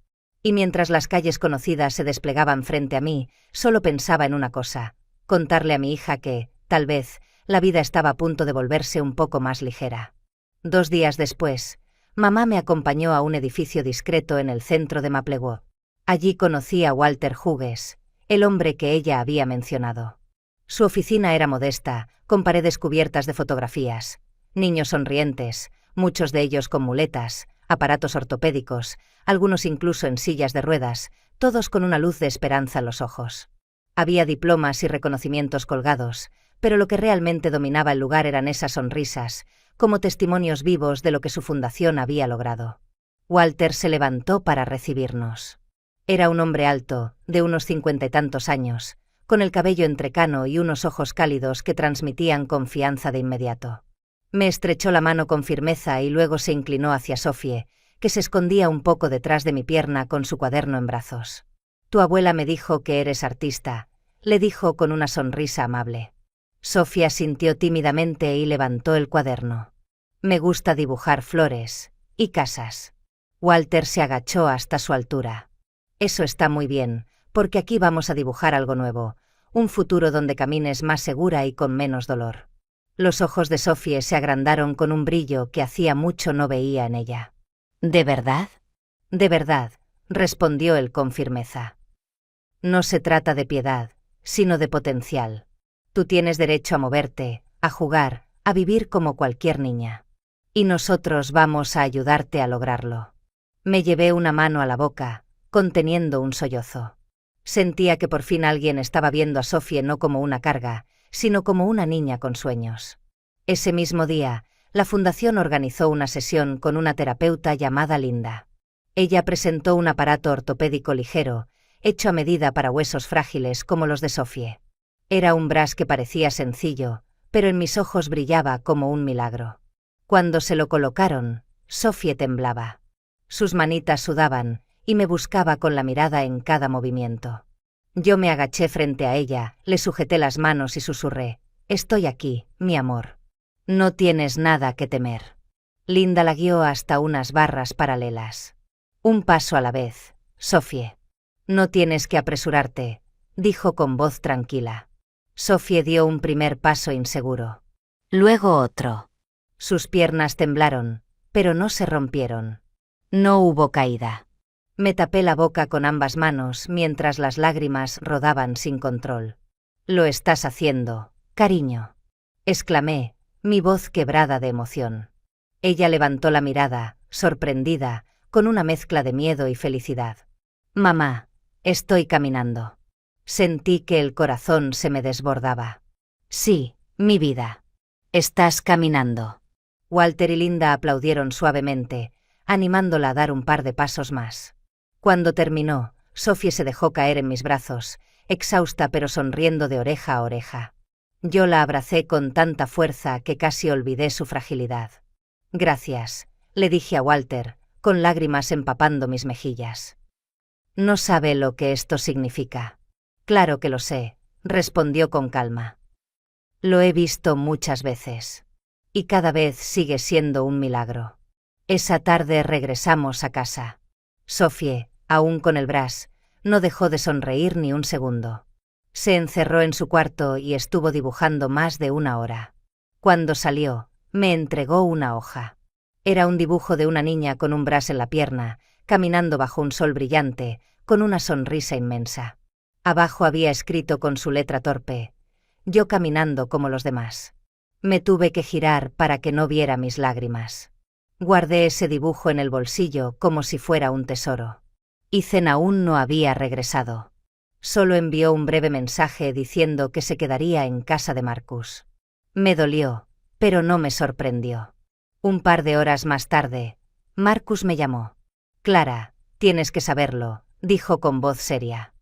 Y mientras las calles conocidas se desplegaban frente a mí, solo pensaba en una cosa: contarle a mi hija que, tal vez, la vida estaba a punto de volverse un poco más ligera. 2 días después, mamá me acompañó a un edificio discreto en el centro de Maplewood. Allí conocí a Walter Hughes, el hombre que ella había mencionado. Su oficina era modesta, con paredes cubiertas de fotografías, niños sonrientes, muchos de ellos con muletas, aparatos ortopédicos, algunos incluso en sillas de ruedas, todos con una luz de esperanza en los ojos. Había diplomas y reconocimientos colgados, pero lo que realmente dominaba el lugar eran esas sonrisas, como testimonios vivos de lo que su fundación había logrado. Walter se levantó para recibirnos. Era un hombre alto, de unos 50 y tantos años, con el cabello entrecano y unos ojos cálidos que transmitían confianza de inmediato. Me estrechó la mano con firmeza y luego se inclinó hacia Sophie, que se escondía un poco detrás de mi pierna con su cuaderno en brazos. «Tu abuela me dijo que eres artista», le dijo con una sonrisa amable. Sophie asintió tímidamente y levantó el cuaderno. «Me gusta dibujar flores y casas». Walter se agachó hasta su altura. «Eso está muy bien, porque aquí vamos a dibujar algo nuevo, un futuro donde camines más segura y con menos dolor». Los ojos de Sophie se agrandaron con un brillo que hacía mucho no veía en ella. «¿De verdad?» «De verdad», respondió él con firmeza. «No se trata de piedad, sino de potencial. Tú tienes derecho a moverte, a jugar, a vivir como cualquier niña. Y nosotros vamos a ayudarte a lograrlo». Me llevé una mano a la boca, conteniendo un sollozo. Sentía que por fin alguien estaba viendo a Sophie no como una carga, sino como una niña con sueños. Ese mismo día, la fundación organizó una sesión con una terapeuta llamada Linda. Ella presentó un aparato ortopédico ligero, hecho a medida para huesos frágiles como los de Sophie. Era un brazo que parecía sencillo, pero en mis ojos brillaba como un milagro. Cuando se lo colocaron, Sophie temblaba. Sus manitas sudaban, y me buscaba con la mirada en cada movimiento. Yo me agaché frente a ella, le sujeté las manos y susurré: «Estoy aquí, mi amor. No tienes nada que temer». Linda la guió hasta unas barras paralelas. «Un paso a la vez, Sophie. No tienes que apresurarte», dijo con voz tranquila. Sophie dio un primer paso inseguro. Luego otro. Sus piernas temblaron, pero no se rompieron. No hubo caída. Me tapé la boca con ambas manos mientras las lágrimas rodaban sin control. «Lo estás haciendo, cariño», exclamé, mi voz quebrada de emoción. Ella levantó la mirada, sorprendida, con una mezcla de miedo y felicidad. «Mamá, estoy caminando». Sentí que el corazón se me desbordaba. «Sí, mi vida. Estás caminando». Walter y Linda aplaudieron suavemente, animándola a dar un par de pasos más. Cuando terminó, Sophie se dejó caer en mis brazos, exhausta pero sonriendo de oreja a oreja. Yo la abracé con tanta fuerza que casi olvidé su fragilidad. «Gracias», le dije a Walter, con lágrimas empapando mis mejillas. «No sabe lo que esto significa». «Claro que lo sé», respondió con calma. «Lo he visto muchas veces. Y cada vez sigue siendo un milagro». Esa tarde regresamos a casa. Sophie, aún con el brazo, no dejó de sonreír ni un segundo. Se encerró en su cuarto y estuvo dibujando más de 1 hora. Cuando salió, me entregó una hoja. Era un dibujo de una niña con un brazo en la pierna, caminando bajo un sol brillante, con una sonrisa inmensa. Abajo había escrito con su letra torpe: «Yo caminando como los demás». Me tuve que girar para que no viera mis lágrimas. Guardé ese dibujo en el bolsillo como si fuera un tesoro. Ethan aún no había regresado. Solo envió un breve mensaje diciendo que se quedaría en casa de Marcus. Me dolió, pero no me sorprendió. Un par de horas más tarde, Marcus me llamó. «Clara, tienes que saberlo», dijo con voz seria.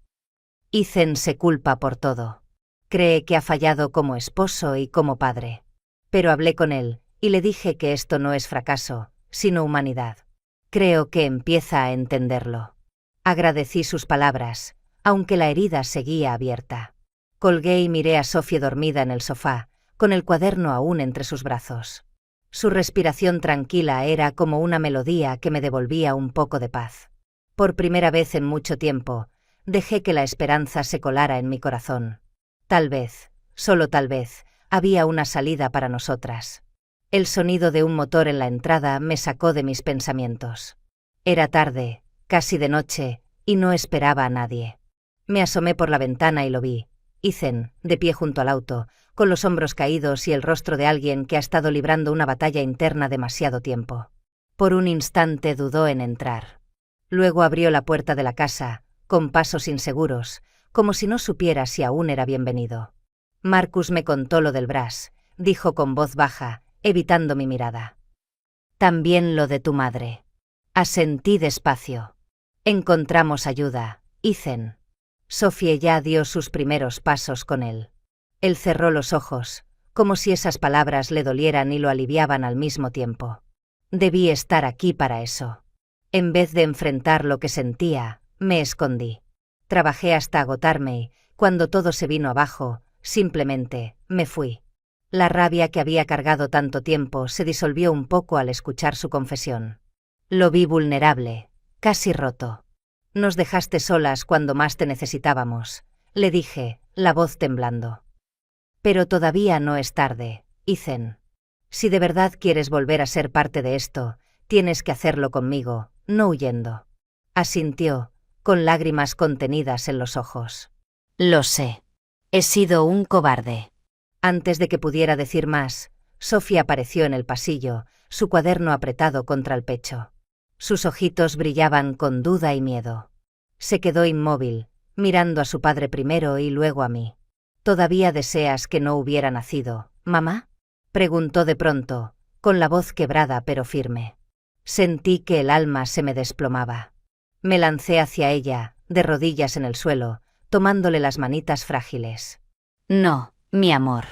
«Ethan se culpa por todo. Cree que ha fallado como esposo y como padre. Pero hablé con él, y le dije que esto no es fracaso, sino humanidad. Creo que empieza a entenderlo». Agradecí sus palabras, aunque la herida seguía abierta. Colgué y miré a Sophie dormida en el sofá, con el cuaderno aún entre sus brazos. Su respiración tranquila era como una melodía que me devolvía un poco de paz. Por primera vez en mucho tiempo, dejé que la esperanza se colara en mi corazón. Tal vez, solo tal vez, había una salida para nosotras. El sonido de un motor en la entrada me sacó de mis pensamientos. Era tarde, casi de noche, y no esperaba a nadie. Me asomé por la ventana y lo vi. Ethan, de pie junto al auto, con los hombros caídos y el rostro de alguien que ha estado librando una batalla interna demasiado tiempo. Por un instante dudó en entrar. Luego abrió la puerta de la casa, con pasos inseguros, como si no supiera si aún era bienvenido. Marcus me contó lo del Brass, dijo con voz baja, evitando mi mirada. También lo de tu madre. Asentí despacio. Encontramos ayuda, Ethan. Sophie ya dio sus primeros pasos con él. Él cerró los ojos, como si esas palabras le dolieran y lo aliviaban al mismo tiempo. Debí estar aquí para eso. En vez de enfrentar lo que sentía, me escondí. Trabajé hasta agotarme y, cuando todo se vino abajo, simplemente, me fui. La rabia que había cargado tanto tiempo se disolvió un poco al escuchar su confesión. Lo vi vulnerable, casi roto. Nos dejaste solas cuando más te necesitábamos, le dije, la voz temblando. Pero todavía no es tarde, Ethan. Si de verdad quieres volver a ser parte de esto, tienes que hacerlo conmigo, no huyendo. Asintió, con lágrimas contenidas en los ojos. Lo sé. He sido un cobarde. Antes de que pudiera decir más, Sophie apareció en el pasillo, su cuaderno apretado contra el pecho. Sus ojitos brillaban con duda y miedo. Se quedó inmóvil, mirando a su padre primero y luego a mí. ¿Todavía deseas que no hubiera nacido, mamá? Preguntó de pronto, con la voz quebrada pero firme. Sentí que el alma se me desplomaba. Me lancé hacia ella, de rodillas en el suelo, tomándole las manitas frágiles. No, mi amor.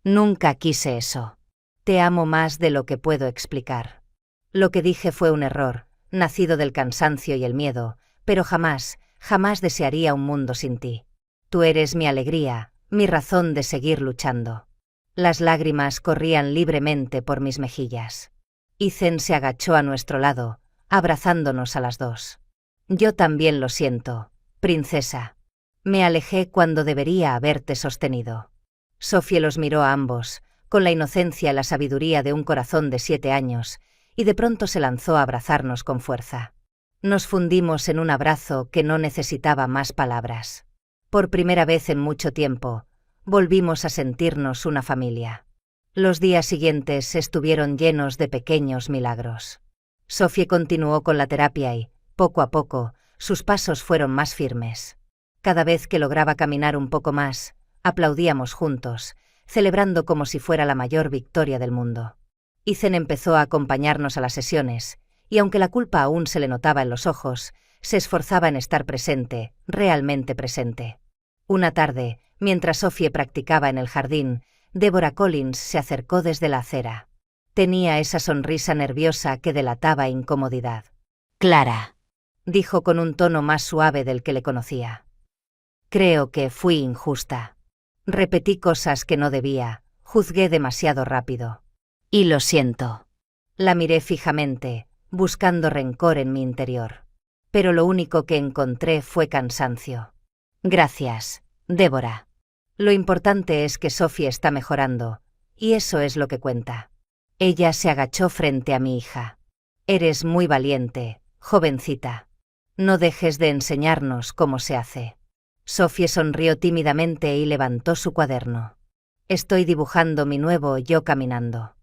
Nunca quise eso. Te amo más de lo que puedo explicar. Lo que dije fue un error, nacido del cansancio y el miedo, pero jamás, jamás desearía un mundo sin ti. Tú eres mi alegría, mi razón de seguir luchando. Las lágrimas corrían libremente por mis mejillas. Ethan se agachó a nuestro lado, abrazándonos a las dos. Yo también lo siento, princesa. Me alejé cuando debería haberte sostenido. Sophie los miró a ambos, con la inocencia y la sabiduría de un corazón de 7 años, y de pronto se lanzó a abrazarnos con fuerza. Nos fundimos en un abrazo que no necesitaba más palabras. Por primera vez en mucho tiempo, volvimos a sentirnos una familia. Los días siguientes estuvieron llenos de pequeños milagros. Sophie continuó con la terapia y, poco a poco, sus pasos fueron más firmes. Cada vez que lograba caminar un poco más, aplaudíamos juntos, celebrando como si fuera la mayor victoria del mundo. Ethan empezó a acompañarnos a las sesiones, y aunque la culpa aún se le notaba en los ojos, se esforzaba en estar presente, realmente presente. Una tarde, mientras Sophie practicaba en el jardín, Deborah Collins se acercó desde la acera. Tenía esa sonrisa nerviosa que delataba incomodidad. «Clara», dijo con un tono más suave del que le conocía. «Creo que fui injusta. Repetí cosas que no debía, juzgué demasiado rápido. Y lo siento». La miré fijamente, buscando rencor en mi interior. Pero lo único que encontré fue cansancio. «Gracias, Deborah. Lo importante es que Sophie está mejorando, y eso es lo que cuenta». Ella se agachó frente a mi hija. «Eres muy valiente, jovencita. No dejes de enseñarnos cómo se hace». Sophie sonrió tímidamente y levantó su cuaderno. «Estoy dibujando mi nuevo yo caminando».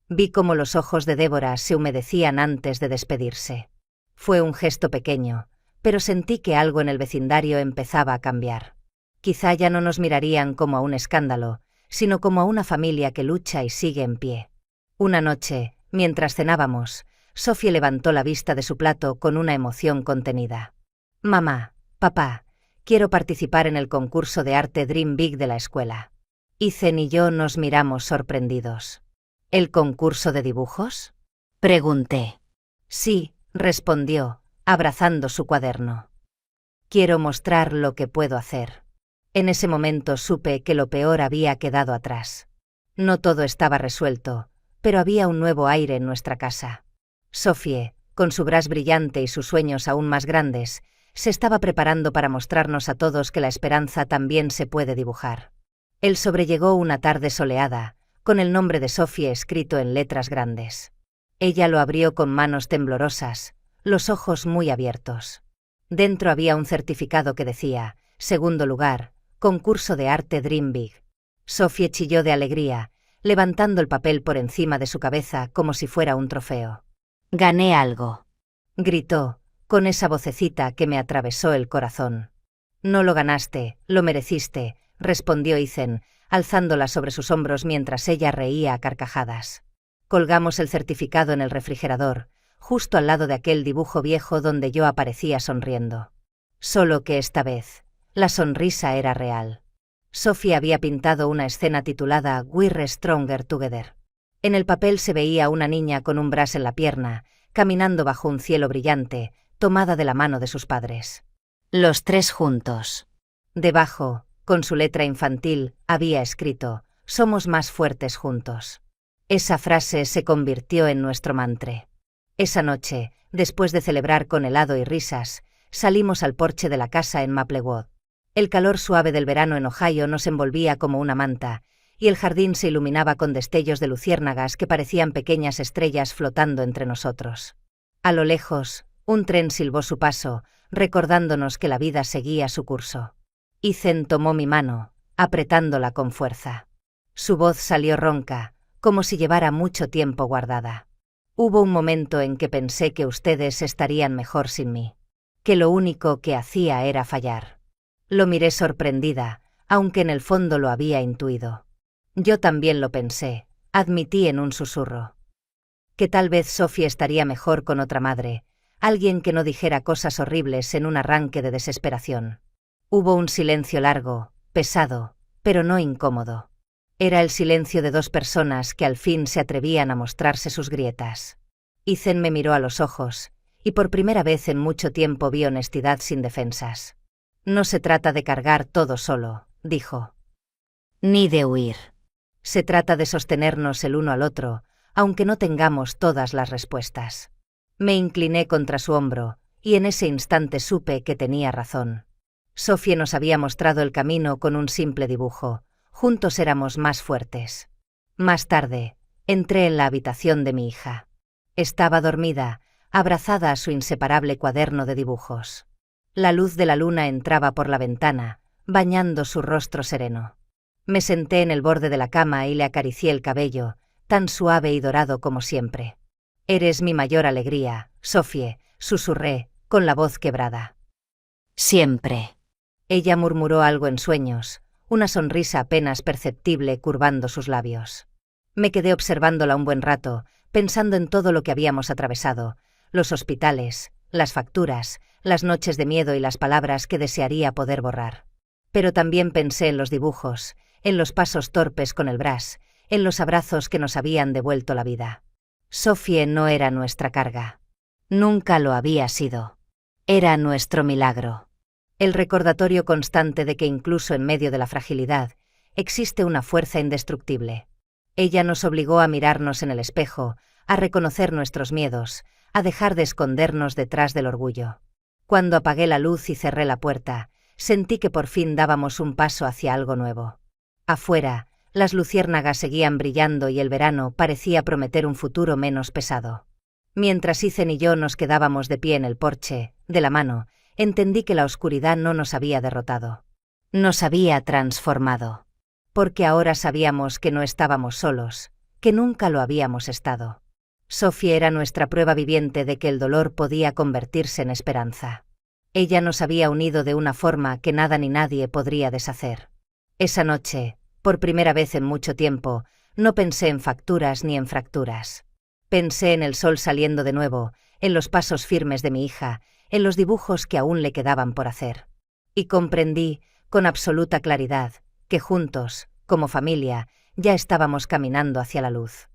Vi cómo los ojos de Débora se humedecían antes de despedirse. Fue un gesto pequeño, pero sentí que algo en el vecindario empezaba a cambiar. Quizá ya no nos mirarían como a un escándalo, sino como a una familia que lucha y sigue en pie. Una noche, mientras cenábamos, Sophie levantó la vista de su plato con una emoción contenida. «Mamá, papá, quiero participar en el concurso de arte Dream Big de la escuela». Ethan y yo nos miramos sorprendidos. «¿El concurso de dibujos?», pregunté. «Sí», respondió, abrazando su cuaderno. «Quiero mostrar lo que puedo hacer». En ese momento supe que lo peor había quedado atrás. No todo estaba resuelto, pero había un nuevo aire en nuestra casa. Sophie, con su bras brillante y sus sueños aún más grandes, se estaba preparando para mostrarnos a todos que la esperanza también se puede dibujar. Él sobrellegó una tarde soleada, con el nombre de Sophie escrito en letras grandes. Ella lo abrió con manos temblorosas, los ojos muy abiertos. Dentro había un certificado que decía, segundo lugar, concurso de arte Dream Big. Sophie chilló de alegría, levantando el papel por encima de su cabeza como si fuera un trofeo. «Gané algo», gritó, con esa vocecita que me atravesó el corazón. «No lo ganaste, lo mereciste», respondió Ethan, alzándola sobre sus hombros mientras ella reía a carcajadas. Colgamos el certificado en el refrigerador, justo al lado de aquel dibujo viejo donde yo aparecía sonriendo. Solo que esta vez, la sonrisa era real. Sophie había pintado una escena titulada We're Stronger Together. En el papel se veía una niña con un bras en la pierna, caminando bajo un cielo brillante, tomada de la mano de sus padres. Los tres juntos. Debajo, con su letra infantil, había escrito, «Somos más fuertes juntos». Esa frase se convirtió en nuestro mantra. Esa noche, después de celebrar con helado y risas, salimos al porche de la casa en Maplewood. El calor suave del verano en Ohio nos envolvía como una manta, y el jardín se iluminaba con destellos de luciérnagas que parecían pequeñas estrellas flotando entre nosotros. A lo lejos, un tren silbó su paso, recordándonos que la vida seguía su curso. Ethan tomó mi mano, apretándola con fuerza. Su voz salió ronca, como si llevara mucho tiempo guardada. Hubo un momento en que pensé que ustedes estarían mejor sin mí, que lo único que hacía era fallar. Lo miré sorprendida, aunque en el fondo lo había intuido. Yo también lo pensé, admití en un susurro. Que tal vez Sophie estaría mejor con otra madre, alguien que no dijera cosas horribles en un arranque de desesperación. Hubo un silencio largo, pesado, pero no incómodo. Era el silencio de dos personas que al fin se atrevían a mostrarse sus grietas. Ethan me miró a los ojos, y por primera vez en mucho tiempo vi honestidad sin defensas. «No se trata de cargar todo solo», dijo. «Ni de huir. Se trata de sostenernos el uno al otro, aunque no tengamos todas las respuestas». Me incliné contra su hombro, y en ese instante supe que tenía razón. Sophie nos había mostrado el camino con un simple dibujo. Juntos éramos más fuertes. Más tarde, entré en la habitación de mi hija. Estaba dormida, abrazada a su inseparable cuaderno de dibujos. La luz de la luna entraba por la ventana, bañando su rostro sereno. Me senté en el borde de la cama y le acaricié el cabello, tan suave y dorado como siempre. «Eres mi mayor alegría, Sophie», susurré, con la voz quebrada. «Siempre». Ella murmuró algo en sueños, una sonrisa apenas perceptible curvando sus labios. Me quedé observándola un buen rato, pensando en todo lo que habíamos atravesado, los hospitales, las facturas, las noches de miedo y las palabras que desearía poder borrar. Pero también pensé en los dibujos, en los pasos torpes con el bras, en los abrazos que nos habían devuelto la vida. Sophie no era nuestra carga. Nunca lo había sido. Era nuestro milagro. El recordatorio constante de que incluso en medio de la fragilidad, existe una fuerza indestructible. Ella nos obligó a mirarnos en el espejo, a reconocer nuestros miedos, a dejar de escondernos detrás del orgullo. Cuando apagué la luz y cerré la puerta, sentí que por fin dábamos un paso hacia algo nuevo. Afuera, las luciérnagas seguían brillando y el verano parecía prometer un futuro menos pesado. Mientras Ethan y yo nos quedábamos de pie en el porche, de la mano, entendí que la oscuridad no nos había derrotado. Nos había transformado. Porque ahora sabíamos que no estábamos solos, que nunca lo habíamos estado. Sophie era nuestra prueba viviente de que el dolor podía convertirse en esperanza. Ella nos había unido de una forma que nada ni nadie podría deshacer. Esa noche, por primera vez en mucho tiempo, no pensé en facturas ni en fracturas. Pensé en el sol saliendo de nuevo, en los pasos firmes de mi hija, en los dibujos que aún le quedaban por hacer. Y comprendí, con absoluta claridad, que juntos, como familia, ya estábamos caminando hacia la luz.